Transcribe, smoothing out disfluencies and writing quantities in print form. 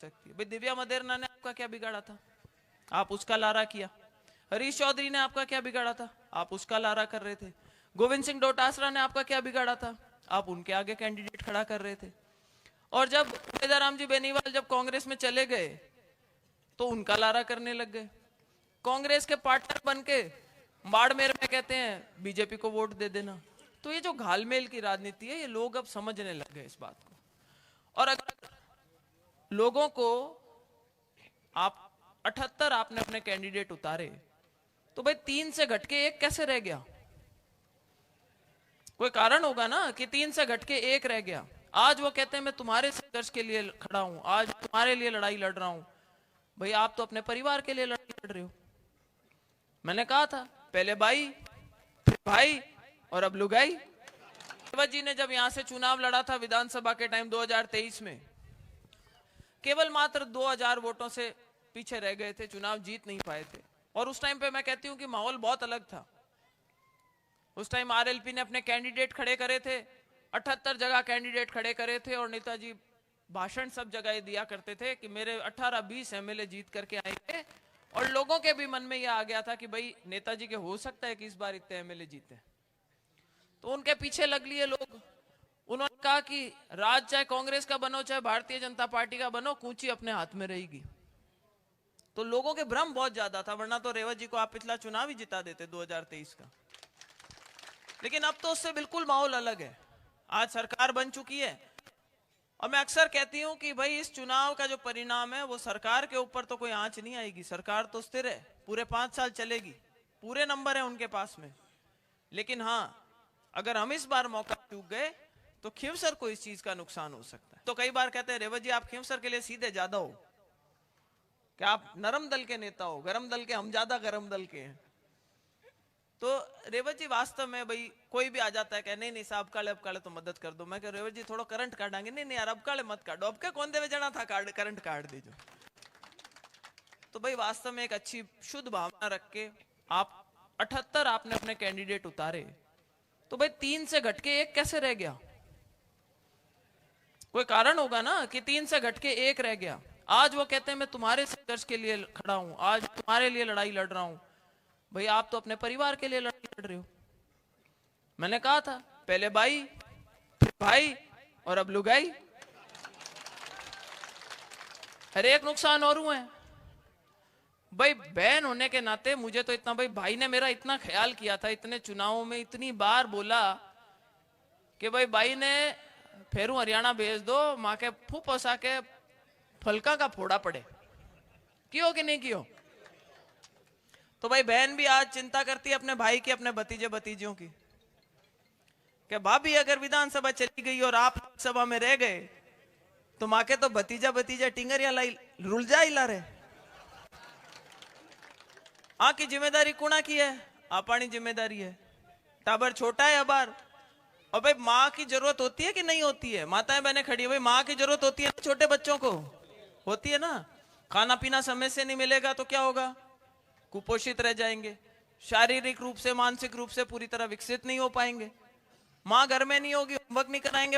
सकती है। भाई दिव्या मदेरना ने आपका क्या बिगाड़ा था? आप उसका लारा किया। हरीश चौधरी ने आपका क्या बिगाड़ा था? आप उसका लारा कर रहे थे। गोविंद सिंह डोटासरा ने आपका क्या बिगाड़ा था? आप उनके आगे कैंडिडेट खड़ा कर रहे थे। और जब केदाराम जी बेनीवाल जब कांग्रेस में चले गए तो उनका लारा करने लग गए। कांग्रेस के पार्टनर बन के बाड़मेर में कहते हैं बीजेपी को वोट दे देना। तो ये जो घालमेल की राजनीति है, ये लोग अब समझने लग गए इस बात को। और अगर लोगों को आप 78 आपने अपने कैंडिडेट उतारे तो भाई 3 से घटके 1 कैसे रह गया? कोई कारण होगा ना कि 3 से घटके 1 रह गया। आज वो कहते हैं मैं तुम्हारे संघर्ष के लिए खड़ा हूं, आज तुम्हारे लिए लड़ाई लड़ रहा हूं। भाई आप तो अपने परिवार के लिए लड़ाई लड़ रहे हो। मैंने कहा था पहले भाई, फिर भाई और अब लुगाई। रेवत जी ने जब यहां से चुनाव लड़ा था विधानसभा के टाइम 2023 में, केवल मात्र 2000 वोटों से पीछे रह गए थे, चुनाव जीत नहीं पाए थे। और उस टाइम पे मैं कहती हूं कि माहौल बहुत अलग था। उस टाइम आरएलपी ने अपने कैंडिडेट खड़े करे थे, 78 जगह कैंडिडेट खड़े करे थे और नेताजी भाषण सब जगह दिया करते थे कि मेरे 18-20 एमएलए जीत करके आएंगे। और लोगों के भी मन में यह आ गया था कि भाई नेताजी के हो सकता है कि इस बार इतने एमएलए जीते। तो उनके पीछे लग लिए लोग। उन्होंने कहा कि राज चाहे कांग्रेस का बनो चाहे भारतीय जनता पार्टी का बनो, कूंची अपने हाथ में रहेगी। तो लोगों के भ्रम बहुत ज्यादा था, वरना तो रेवत जी को आप पिछला चुनाव ही जिता देते 2023 का। लेकिन अब तो उससे बिल्कुल माहौल अलग है। आज सरकार बन चुकी है और मैं अक्सर कहती हूं कि भाई इस चुनाव का जो परिणाम है वो सरकार के ऊपर तो कोई आंच नहीं आएगी। सरकार तो स्थिर है, पूरे 5 साल चलेगी, पूरे नंबर है उनके पास में। लेकिन हाँ, अगर हम इस बार मौका चूक गए तो खींवसर को इस चीज का नुकसान हो सकता है। तो कई बार कहते हैं रेवत जी आप खींवसर के लिए सीधे ज्यादा हो, कि आप नरम दल के नेता हो, गरम दल के, हम ज्यादा गरम दल के हैं। तो रेवत जी वास्तव में भाई कोई भी आ जाता है कि नहीं नहीं साहब काले अब काले तो मदद कर दो, मैं कह रेवत जी थोड़ा करंट काटेंगे। नहीं नहीं यार अब काले मत काटो, अब के कौन देवे जाना था करंट काट दीजिए। तो भाई वास्तव में एक अच्छी शुद्ध भावना रख के आप 78 आपने अपने कैंडिडेट उतारे तो भाई 3 से घटके 1 कैसे रह गया? कोई कारण होगा ना कि 3 से घटके 1 रह गया। आज वो कहते हैं मैं तुम्हारे संघर्ष के लिए खड़ा हूं, आज तुम्हारे लिए लड़ाई लड़ रहा हूं। भाई आप तो अपने परिवार के लिए लड़ाई लड़ रहे हो। मैंने कहा था पहले भाई, फिर भाई और अब लुगाई। हर एक नुकसान और हुए हैं। भाई बहन होने के नाते मुझे तो इतना, भाई भाई ने मेरा इतना ख्याल किया था, इतने चुनावों में इतनी बार बोला कि भाई ने फेरू हरियाणा भेज दो, माँ के फूफ फंसा के फलका का फोड़ा पड़े। क्यों कि नहीं क्यों? तो भाई बहन भी आज चिंता करती है अपने भाई की, अपने भतीजे भतीजियों की, कि भाभी अगर विधानसभा चली गई और आप लोकसभा में रह गए तो माँ के तो भतीजा भतीजा टिंगरिया लाई रुल जा ला रहे। आ की जिम्मेदारी कुणा की है? आपानी जिम्मेदारी है। टाबर छोटा है अबार। और भाई माँ की जरूरत होती है कि नहीं होती है? माताएं बहनें खड़ी है, भाई माँ की जरूरत होती है छोटे बच्चों को, होती है ना। खाना पीना समय से नहीं मिलेगा तो क्या होगा? कुपोषित रह जाएंगे, शारीरिक रूप से मानसिक रूप से पूरी तरह विकसित नहीं हो पाएंगे। माँ घर में नहीं होगी, होमवर्क नहीं कराएंगे,